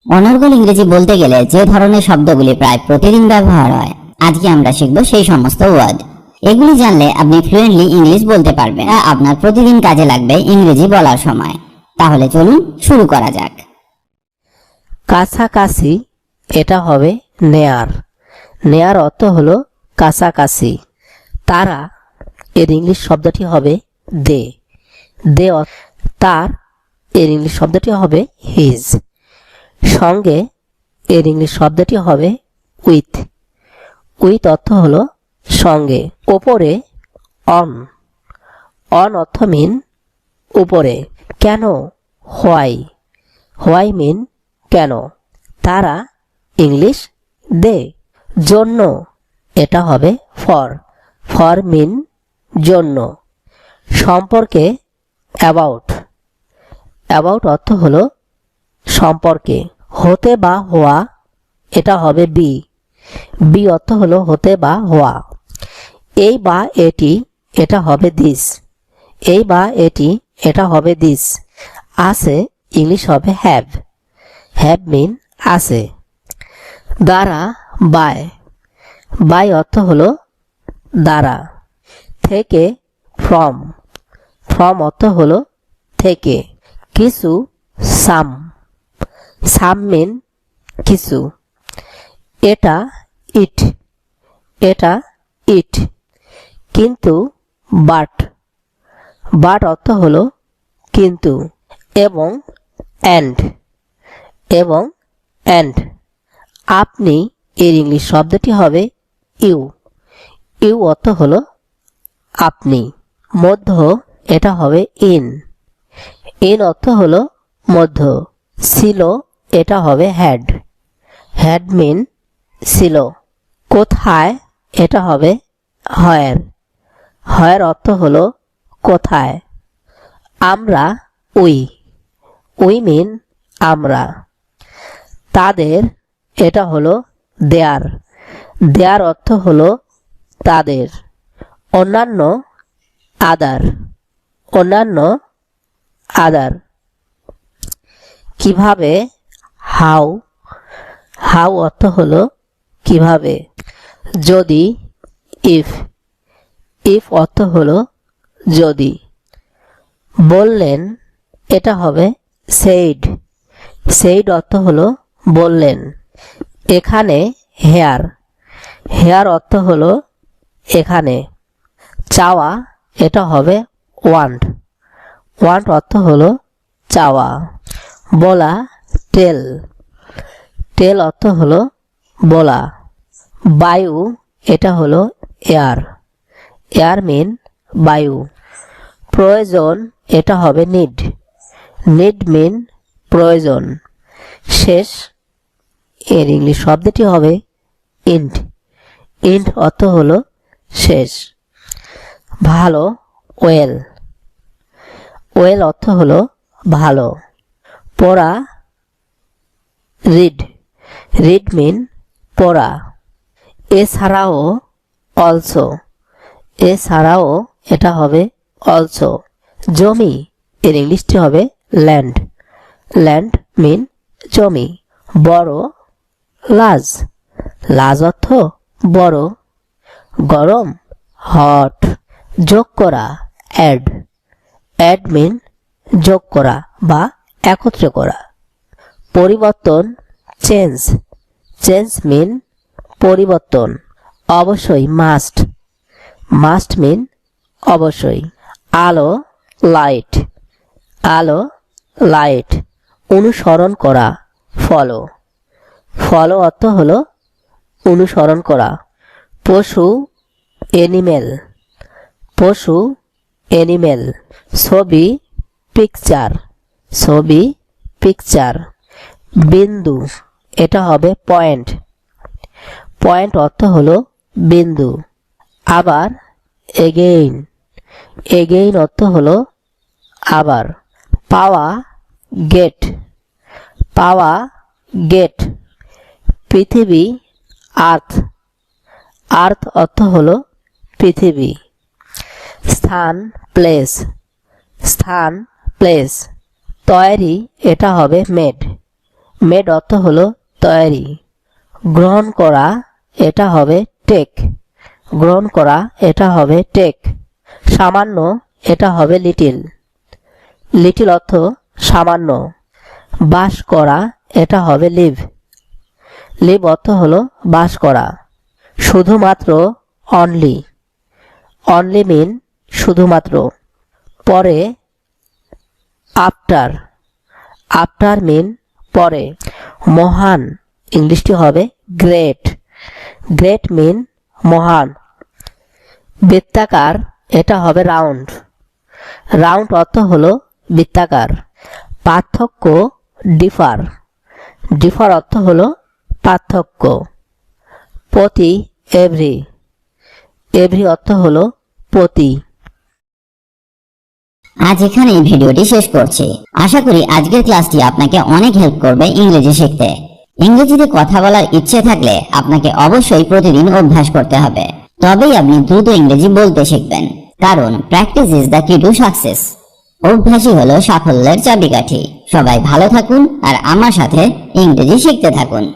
অনর্গল ইংরেজি বলতে গেলে যে ধরনের শব্দগুলি প্রায় প্রতিদিন ব্যবহার হয়, আজকে আমরা শিখব সেই সমস্ত ওয়ার্ড। এগুলি জানলে আপনি ফ্লুয়েন্টলি ইংলিশ বলতে পারবেন, আপনার প্রতিদিন কাজে লাগবে ইংরেজি বলার সময়। তাহলে চলুন শুরু করা যাক। কাছাকাছি, এটা হবে নেয়ার। নেয়ার অর্থ হলো কাছাকাছি। তারা, এর ইংলিশ শব্দটি হবে দে। দে তার, এর ইংলিশ শব্দটি হবে হিজ। সঙ্গে, এর ইংলিশ শব্দটি হবে উইথ। উইথ অর্থ হলো সঙ্গে। ওপরে, অন। অন অর্থ মিন উপরে। কেন, হোয়াই। হোয়াই মিন কেন। তারা, ইংলিশ দে। জন্য, এটা হবে ফর। ফর মিন জন্য। সম্পর্কে, অ্যাবাউট। অ্যাবাউট অর্থ হলো সম্পর্কে। হতে বা হওয়া, এটা হবে বি। বি অর্থ হলো হতে বা হওয়া। এই বা এটি, এটা হবে দিস। এই বা এটি, এটা হবে দিস। আছে, ইংলিশ হবে হ্যাভ। হ্যাভ মিন আছে। দ্বারা, বাই। বাই অর্থ হলো দ্বারা। থেকে, ফ্রম। ফ্রম অর্থ হলো থেকে। কিছু, সাম। সাম মিন কিছু। এটা, ইট। এটা, ইট। কিন্তু, বাট। বাট অর্থ হলো কিন্তু। এবং, অ্যান্ড। এবং, অ্যান্ড। আপনি, এর ইংলিশ শব্দটি হবে ইউ। ইউ অর্থ হলো আপনি। মধ্য, এটা হবে ইন। ইন অর্থ হলো মধ্য। ছিল, এটা হবে হ্যাড। হ্যাড মিন ছিল। কোথায়, এটা হবে হয়ার। হয়ার অর্থ হলো কোথায়। আমরা, উই। উই মিন আমরা। তাদের, এটা হলো দেয়ার। দেয়ার অর্থ হলো তাদের। অন্যান্য, আদার। অন্যান্য, আদার। কিভাবে, হাউ। হাউ অর্থ হলো কিভাবে। যদি, ইফ। ইফ অর্থ হলো যদি। বললেন, এটা হবে সেইড। সেইড অর্থ হলো বললেন। এখানে, হেয়ার। হেয়ার অর্থ হলো এখানে। চাওয়া, এটা হবে ওয়ান্ট। ওয়ান্ট অর্থ হলো চাওয়া। বলা, টেল। টেল অর্থ হলো বলা। বায়ু, এটা হলো এয়ার। এয়ার মিন বায়ু। প্রয়োজন, এটা হবে নিড। নিড মিন প্রয়োজন। শেষ, এর ইংলিশ শব্দটি হবে ইন্ড। ইন্ড অর্থ হলো শেষ। ভালো, ওয়েল। ওয়েল অর্থ হলো ভালো। পড়া, রিড। রিড মিন পড়া। এছাড়াও, অলসো। এছাড়াও, এটা হবে অলসো। জমি, এর ইংলিশটি হবে ল্যান্ড। ল্যান্ড মিন জমি। বড়, লার্জ। লার্জ অর্থ বড়। গরম, হট। যোগ করা, অ্যাড। অ্যাড মিন যোগ করা বা একত্র করা। পরিবর্তন, চেঞ্জ। চেঞ্জ মিন পরিবর্তন। অবশ্যই, মাস্ট। মাস্ট মিন অবশ্যই। আলো, লাইট। আলো, লাইট। অনুসরণ করা, ফলো। ফলো অর্থ হলো অনুসরণ করা। পশু, এনিমেল। পশু, এনিমেল। ছবি, পিকচার। ছবি, পিকচার। বিন্দু, এটা হবে পয়েন্ট। পয়েন্ট অর্থ হলো বিন্দু। আবার, এগেইন। এগেইন অর্থ হলো আবার। পাওয়া, গেট। পাওয়া, গেট। পৃথিবী, আর্থ। আর্থ অর্থ হলো পৃথিবী। স্থান, প্লেস। স্থান, প্লেস। তৈরি, এটা হবে মেড। মেড অর্থ হলো তৈরি। গ্রহণ করা এটা হবে টেক। গ্রহণ করা এটা হবে টেক। সামান্য এটা হবে লিটিল। লিটিল অর্থ সামান্য। বাস করা এটা হবে লিভ। লিভ অর্থ হলো বাস করা। শুধুমাত্র অনলি। অনলি মিন শুধুমাত্র। পরে আফটার। আফটার মিন পরে। মহান ইংলিশটি হবে গ্রেট। গ্রেট মিন মহান। বৃত্তাকার এটা হবে রাউন্ড। রাউন্ড অর্থ হলো বৃত্তাকার। পার্থক্য ডিফার। ডিফার অর্থ হলো পার্থক্য। প্রতি এভরি। এভরি অর্থ হলো প্রতি। আজ এখানেই ভিডিওটি শেষ করছি। আশা করি আজকের ক্লাসটি আপনাকে অনেক হেল্প করবে ইংরেজি শিখতে। ইংরেজিতে কথা বলার ইচ্ছে থাকলে আপনাকে অবশ্যই প্রতিদিন অভ্যাস করতে হবে, তবেই আপনি দ্রুত ইংরেজি বলতে শিখবেন। কারণ প্র্যাকটিস ইজ দ্য কি টু সাকসেস। অভ্যাসই হলো সাফল্যের চাবিকাঠি। সবাই ভালো থাকুন আর আমার সাথে ইংরেজি শিখতে থাকুন।